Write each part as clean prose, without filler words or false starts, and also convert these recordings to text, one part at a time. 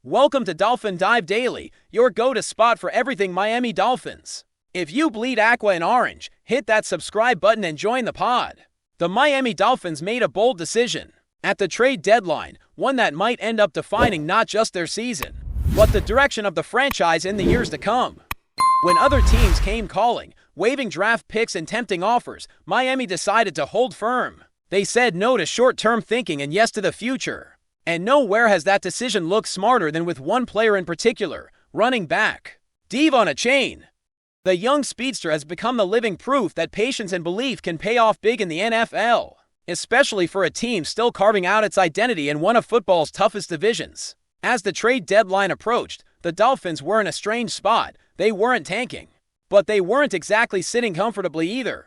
Welcome to Dolphin Dive Daily, your go-to spot for everything Miami Dolphins. If you bleed aqua and orange, hit that subscribe button and join the pod. The Miami Dolphins made a bold decision at the trade deadline, one that might end up defining not just their season, but the direction of the franchise in the years to come. When other teams came calling, waving draft picks and tempting offers, Miami decided to hold firm. They said no to short-term thinking and yes to the future. And nowhere has that decision looked smarter than with one player in particular, running back DALVIN. The young speedster has become the living proof that patience and belief can pay off big in the NFL, especially for a team still carving out its identity in one of football's toughest divisions. As the trade deadline approached, the Dolphins were in a strange spot. They weren't tanking, but they weren't exactly sitting comfortably either.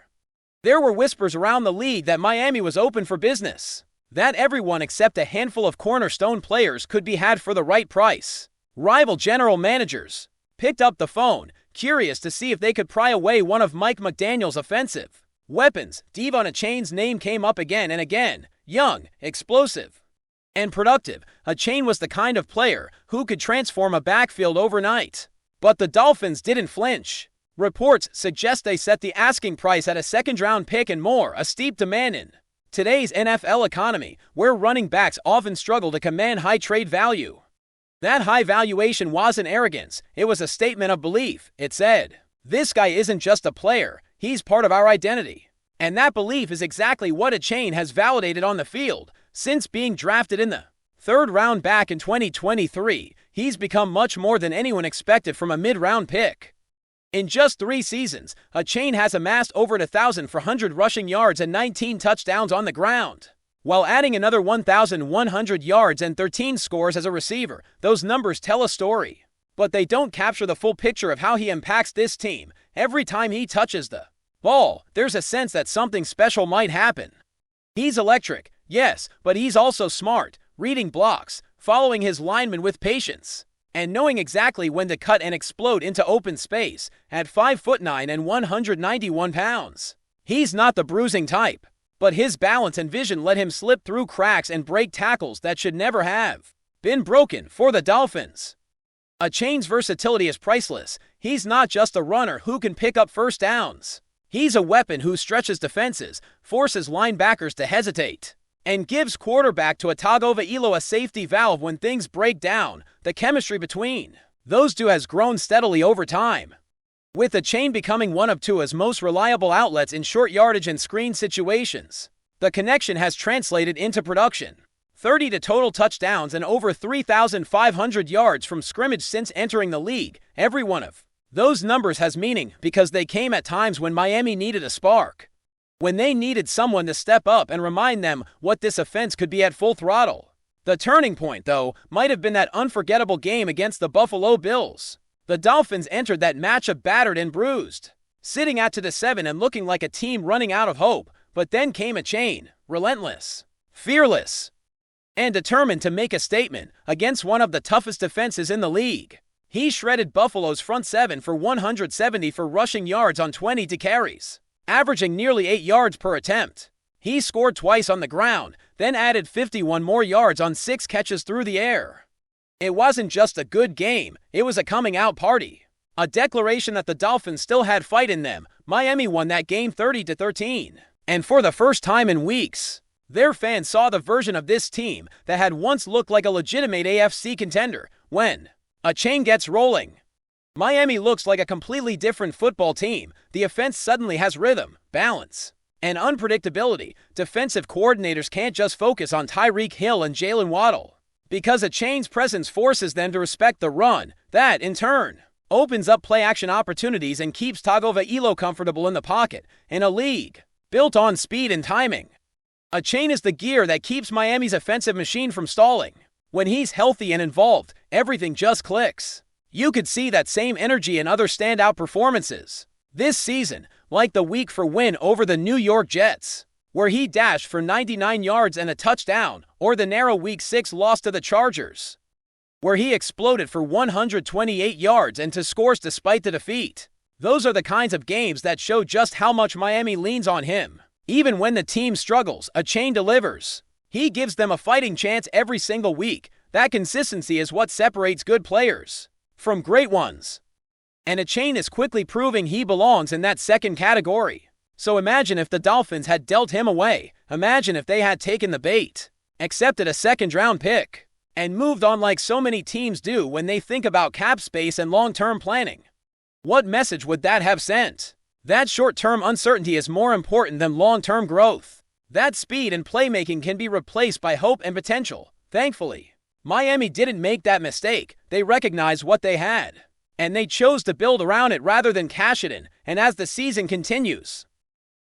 There were whispers around the league that Miami was open for business, that everyone except a handful of cornerstone players could be had for the right price. Rival general managers picked up the phone, curious to see if they could pry away one of Mike McDaniel's offensive weapons. DALVIN's name came up again and again. Young, explosive, and productive, Achane was the kind of player who could transform a backfield overnight. But the Dolphins didn't flinch. Reports suggest they set the asking price at a second-round pick and more, a steep demand in today's NFL economy, where running backs often struggle to command high trade value. That high valuation wasn't arrogance, it was a statement of belief. It said, "This guy isn't just a player, he's part of our identity." And that belief is exactly what Achane has validated on the field. Since being drafted in the third round back in 2023, he's become much more than anyone expected from a mid-round pick. In just 3 seasons, Achane has amassed over 1,400 rushing yards and 19 touchdowns on the ground, while adding another 1,100 yards and 13 scores as a receiver. Those numbers tell a story, but they don't capture the full picture of how he impacts this team. Every time he touches the ball, there's a sense that something special might happen. He's electric, yes, but he's also smart, reading blocks, following his linemen with patience, and knowing exactly when to cut and explode into open space. At 5'9" and 191 pounds, he's not the bruising type, but his balance and vision let him slip through cracks and break tackles that should never have been broken for the Dolphins. Achane's versatility is priceless. He's not just a runner who can pick up first downs. He's a weapon who stretches defenses, forces linebackers to hesitate, and gives quarterback to Tagovailoa a safety valve when things break down. The chemistry between those two has grown steadily over time, with Achane becoming one of Tua's most reliable outlets in short yardage and screen situations. The connection has translated into production. 30 total touchdowns and over 3,500 yards from scrimmage since entering the league. Every one of those numbers has meaning because they came at times when Miami needed a spark, when they needed someone to step up and remind them what this offense could be at full throttle. The turning point, though, might have been that unforgettable game against the Buffalo Bills. The Dolphins entered that matchup battered and bruised, sitting at 2-7 and looking like a team running out of hope. But then came Achane, relentless, fearless, and determined to make a statement against one of the toughest defenses in the league. He shredded Buffalo's front seven for 170 for rushing yards on 20 carries, averaging nearly 8 yards per attempt. He scored twice on the ground, then added 51 more yards on 6 catches through the air. It wasn't just a good game, it was a coming-out party, a declaration that the Dolphins still had fight in them. Miami won that game 30-13, and for the first time in weeks, their fans saw the version of this team that had once looked like a legitimate AFC contender. When Achane gets rolling, Miami looks like a completely different football team. The offense suddenly has rhythm, balance, and unpredictability. Defensive coordinators can't just focus on Tyreek Hill and Jalen Waddle, because Achane's presence forces them to respect the run. That, in turn, opens up play-action opportunities and keeps Tagovailoa comfortable in the pocket. In a league built on speed and timing, Achane is the gear that keeps Miami's offensive machine from stalling. When he's healthy and involved, everything just clicks. You could see that same energy in other standout performances this season, like the week 4 win over the New York Jets, where he dashed for 99 yards and a touchdown, or the narrow Week 6 loss to the Chargers, where he exploded for 128 yards and 2 scores despite the defeat. Those are the kinds of games that show just how much Miami leans on him. Even when the team struggles, Achane delivers. He gives them a fighting chance every single week. That consistency is what separates good players from great ones. And a chain is quickly proving he belongs in that second category. So imagine if the Dolphins had dealt him away. Imagine if they had taken the bait, accepted a second-round pick, and moved on like so many teams do when they think about cap space and long-term planning. What message would that have sent? That short-term uncertainty is more important than long-term growth. That speed and playmaking can be replaced by hope and potential. Thankfully, Miami didn't make that mistake. They recognized what they had, and they chose to build around it rather than cash it in. And as the season continues,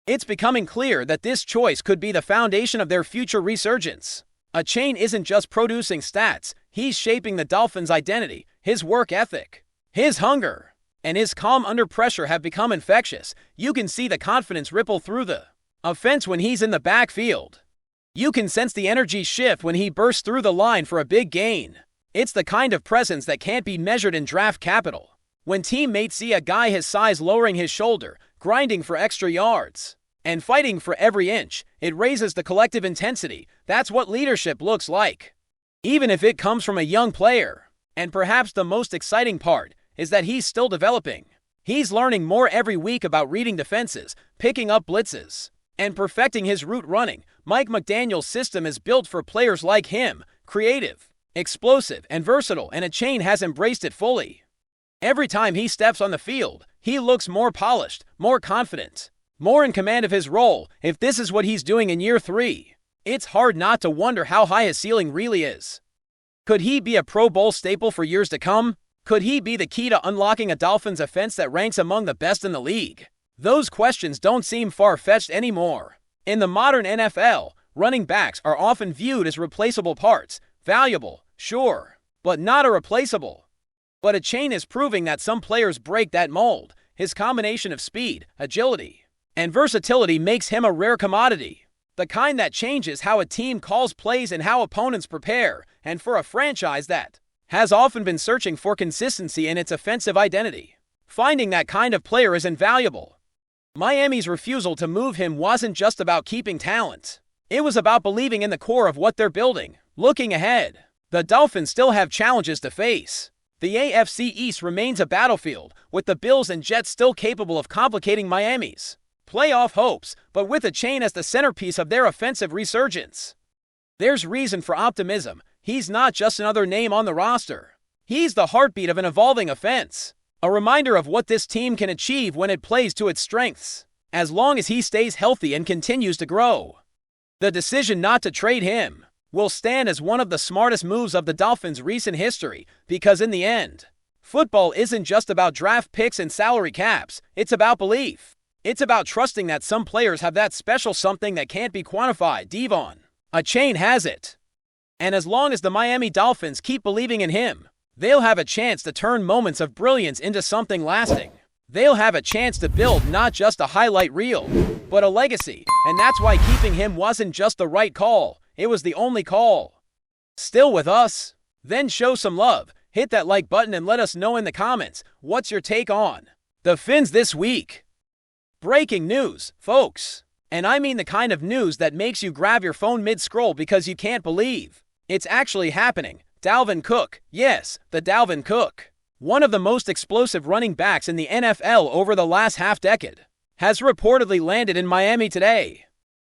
it's becoming clear that this choice could be the foundation of their future resurgence. A chain isn't just producing stats, he's shaping the Dolphins' identity. His work ethic, his hunger, and his calm under pressure have become infectious. You can see the confidence ripple through the offense when he's in the backfield. You can sense the energy shift when he bursts through the line for a big gain. It's the kind of presence that can't be measured in draft capital. When teammates see a guy his size lowering his shoulder, grinding for extra yards, and fighting for every inch, it raises the collective intensity. That's what leadership looks like, even if it comes from a young player. And perhaps the most exciting part is that he's still developing. He's learning more every week about reading defenses, picking up blitzes, and perfecting his route running. Mike McDaniel's system is built for players like him, creative, explosive, and versatile, and a chain has embraced it fully. Every time he steps on the field, he looks more polished, more confident, more in command of his role. If this is what he's doing in year 3, it's hard not to wonder how high his ceiling really is. Could he be a Pro Bowl staple for years to come? Could he be the key to unlocking a Dolphins offense that ranks among the best in the league? Those questions don't seem far-fetched anymore. In the modern NFL, running backs are often viewed as replaceable parts. Valuable, sure, but not irreplaceable. But a chain is proving that some players break that mold. His combination of speed, agility, and versatility makes him a rare commodity. The kind that changes how a team calls plays and how opponents prepare. And for a franchise that has often been searching for consistency in its offensive identity, finding that kind of player is invaluable. Miami's refusal to move him wasn't just about keeping talent. It was about believing in the core of what they're building. Looking ahead, the Dolphins still have challenges to face. The AFC East remains a battlefield, with the Bills and Jets still capable of complicating Miami's playoff hopes, but with a chain as the centerpiece of their offensive resurgence, there's reason for optimism. He's not just another name on the roster. He's the heartbeat of an evolving offense, a reminder of what this team can achieve when it plays to its strengths, as long as he stays healthy and continues to grow. The decision not to trade him will stand as one of the smartest moves of the Dolphins' recent history, because in the end, football isn't just about draft picks and salary caps. It's about belief. It's about trusting that some players have that special something that can't be quantified. DALVIN, a chain has it. And as long as the Miami Dolphins keep believing in him, they'll have a chance to turn moments of brilliance into something lasting. They'll have a chance to build not just a highlight reel, but a legacy. And that's why keeping him wasn't just the right call. It was the only call. Still with us? Then show some love. Hit that like button and let us know in the comments, what's your take on the Fins this week? Breaking news, folks. And I mean the kind of news that makes you grab your phone mid-scroll because you can't believe it's actually happening. Dalvin Cook. Yes, the Dalvin Cook, one of the most explosive running backs in the NFL over the last half-decade, has reportedly landed in Miami today.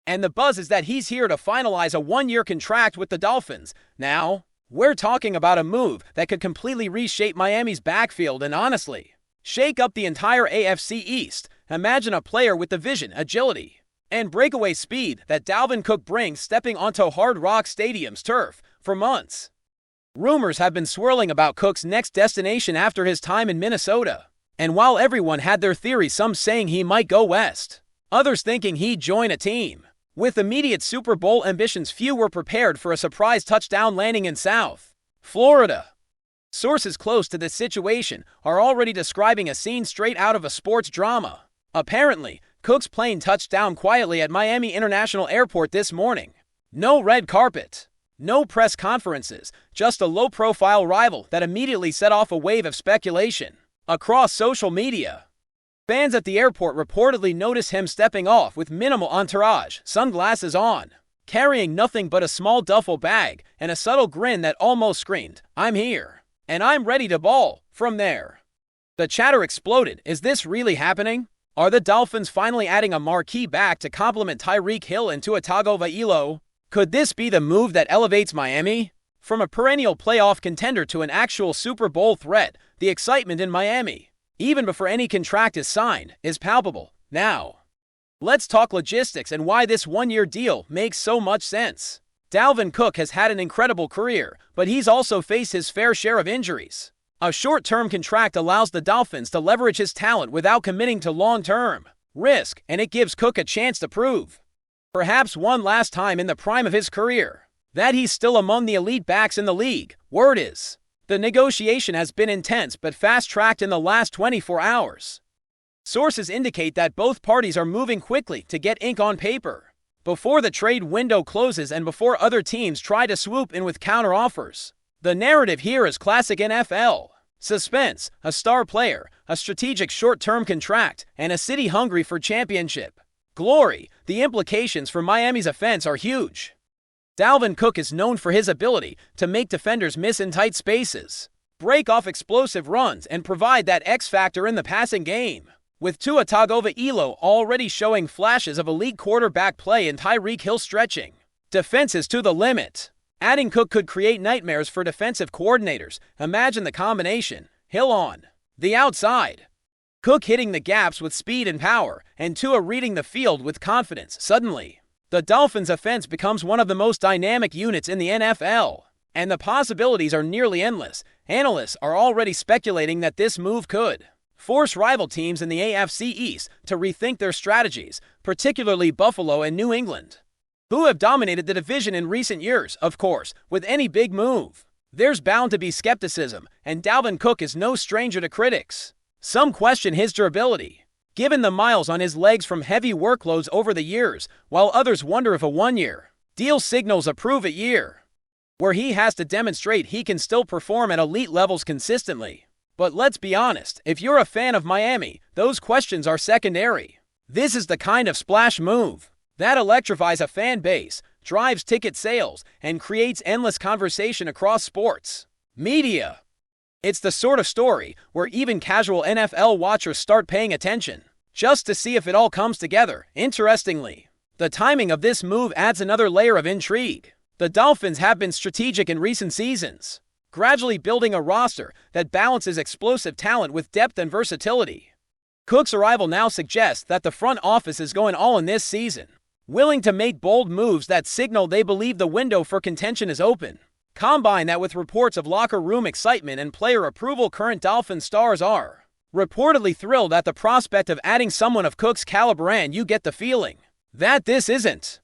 And the buzz is that he's here to finalize a one-year contract with the Dolphins. Now, we're talking about a move that could completely reshape Miami's backfield and honestly shake up the entire AFC East. Imagine a player with the vision, agility, and breakaway speed that Dalvin Cook brings stepping onto Hard Rock Stadium's turf. For months, rumors have been swirling about Cook's next destination after his time in Minnesota. And while everyone had their theories, some saying he might go west, others thinking he'd join a team with immediate Super Bowl ambitions, few were prepared for a surprise touchdown landing in South Florida. Sources close to this situation are already describing a scene straight out of a sports drama. Apparently, Cook's plane touched down quietly at Miami International Airport this morning. No red carpet, no press conferences, just a low-profile arrival that immediately set off a wave of speculation across social media. Fans at the airport reportedly noticed him stepping off with minimal entourage, sunglasses on, carrying nothing but a small duffel bag and a subtle grin that almost screamed, "I'm here, and I'm ready to ball." From there, the chatter exploded. Is this really happening? Are the Dolphins finally adding a marquee back to complement Tyreek Hill and Tua Tagovailoa? Could this be the move that elevates Miami? From a perennial playoff contender to an actual Super Bowl threat, the excitement in Miami, even before any contract is signed, is palpable. Now, let's talk logistics and why this one-year deal makes so much sense. Dalvin Cook has had an incredible career, but he's also faced his fair share of injuries. A short-term contract allows the Dolphins to leverage his talent without committing to long-term risk, and it gives Cook a chance to prove, perhaps one last time in the prime of his career, that he's still among the elite backs in the league. Word is, the negotiation has been intense but fast-tracked in the last 24 hours. Sources indicate that both parties are moving quickly to get ink on paper before the trade window closes and before other teams try to swoop in with counteroffers. The narrative here is classic NFL suspense: a star player, a strategic short-term contract, and a city hungry for championship glory. The implications for Miami's offense are huge. Dalvin Cook is known for his ability to make defenders miss in tight spaces, break off explosive runs, and provide that X factor in the passing game. With Tua Tagovailoa already showing flashes of elite quarterback play and Tyreek Hill stretching defenses to the limit, adding Cook could create nightmares for defensive coordinators. Imagine the combination: Hill on the outside, Cook hitting the gaps with speed and power, and Tua reading the field with confidence. Suddenly, the Dolphins' offense becomes one of the most dynamic units in the NFL, and the possibilities are nearly endless. Analysts are already speculating that this move could force rival teams in the AFC East to rethink their strategies, particularly Buffalo and New England, who have dominated the division in recent years. Of course, with any big move, there's bound to be skepticism, and Dalvin Cook is no stranger to critics. Some question his durability, given the miles on his legs from heavy workloads over the years, while others wonder if a one-year deal signals a prove-it year, where he has to demonstrate he can still perform at elite levels consistently. But let's be honest, if you're a fan of Miami, those questions are secondary. This is the kind of splash move that electrifies a fan base, drives ticket sales, and creates endless conversation across sports media. It's the sort of story where even casual NFL watchers start paying attention, just to see if it all comes together. Interestingly, the timing of this move adds another layer of intrigue. The Dolphins have been strategic in recent seasons, gradually building a roster that balances explosive talent with depth and versatility. Cook's arrival now suggests that the front office is going all in this season, willing to make bold moves that signal they believe the window for contention is open. Combine that with reports of locker room excitement and player approval. Current Dolphin stars are reportedly thrilled at the prospect of adding someone of Cook's caliber, and you get the feeling that this isn't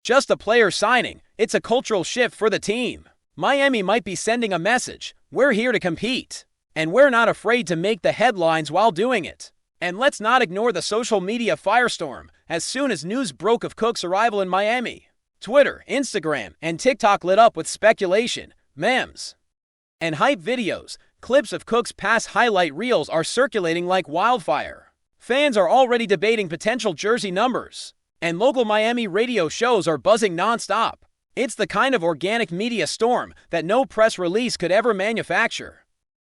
just a player signing, it's a cultural shift for the team. Miami might be sending a message: we're here to compete, and we're not afraid to make the headlines while doing it. And let's not ignore the social media firestorm. As soon as news broke of Cook's arrival in Miami, Twitter, Instagram, and TikTok lit up with speculation, memes, and hype videos. Clips of Cook's past highlight reels are circulating like wildfire. Fans are already debating potential jersey numbers, and local Miami radio shows are buzzing nonstop. It's the kind of organic media storm that no press release could ever manufacture.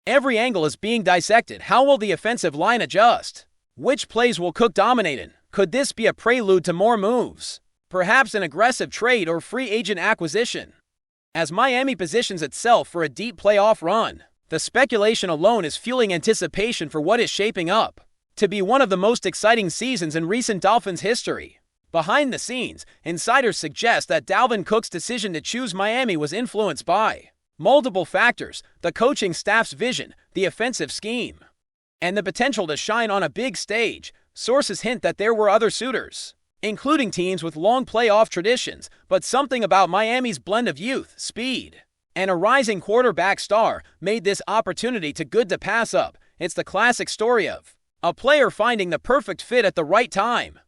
Every angle is being dissected. How will the offensive line adjust? Which plays will Cook dominate in? Could this be a prelude to more moves? Perhaps an aggressive trade or free agent acquisition? As Miami positions itself for a deep playoff run, the speculation alone is fueling anticipation for what is shaping up to be one of the most exciting seasons in recent Dolphins history. Behind the scenes, insiders suggest that Dalvin Cook's decision to choose Miami was influenced by multiple factors: the coaching staff's vision, the offensive scheme, and the potential to shine on a big stage. Sources hint that there were other suitors, including teams with long playoff traditions, but something about Miami's blend of youth, speed, and a rising quarterback star made this opportunity too good to pass up. It's the classic story of a player finding the perfect fit at the right time.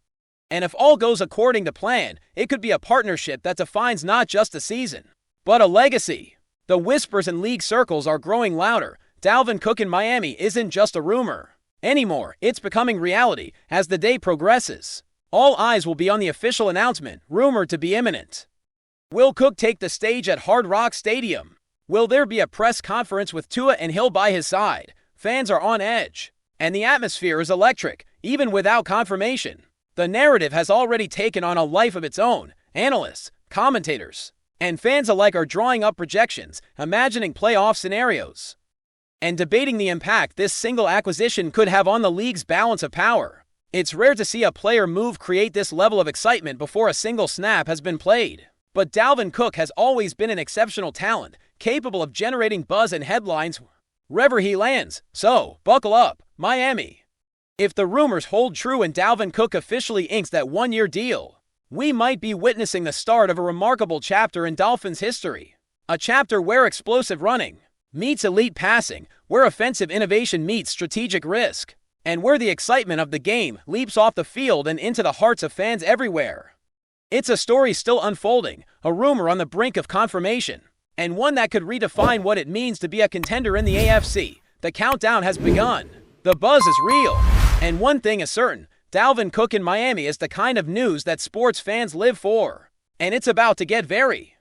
And if all goes according to plan, it could be a partnership that defines not just a season, but a legacy. The whispers in league circles are growing louder. Dalvin Cook in Miami isn't just a rumor anymore. It's becoming reality as the day progresses. All eyes will be on the official announcement, rumored to be imminent. Will Cook take the stage at Hard Rock Stadium? Will there be a press conference with Tua and Hill by his side? Fans are on edge, and the atmosphere is electric, even without confirmation. The narrative has already taken on a life of its own. Analysts, commentators, and fans alike are drawing up projections, imagining playoff scenarios, and debating the impact this single acquisition could have on the league's balance of power. It's rare to see a player move create this level of excitement before a single snap has been played. But Dalvin Cook has always been an exceptional talent, capable of generating buzz and headlines wherever he lands. So, buckle up, Miami. If the rumors hold true and Dalvin Cook officially inks that one-year deal, we might be witnessing the start of a remarkable chapter in Dolphins history. A chapter where explosive running meets elite passing, where offensive innovation meets strategic risk, and where the excitement of the game leaps off the field and into the hearts of fans everywhere. It's a story still unfolding, a rumor on the brink of confirmation, and one that could redefine what it means to be a contender in the AFC. The countdown has begun. The buzz is real. And one thing is certain, Dalvin Cook in Miami is the kind of news that sports fans live for. And it's about to get very,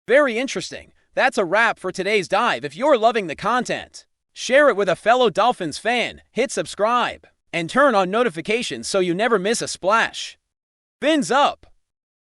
very interesting. That's a wrap for today's dive. If you're loving the content, share it with a fellow Dolphins fan, hit subscribe, and turn on notifications so you never miss a splash. Fins up!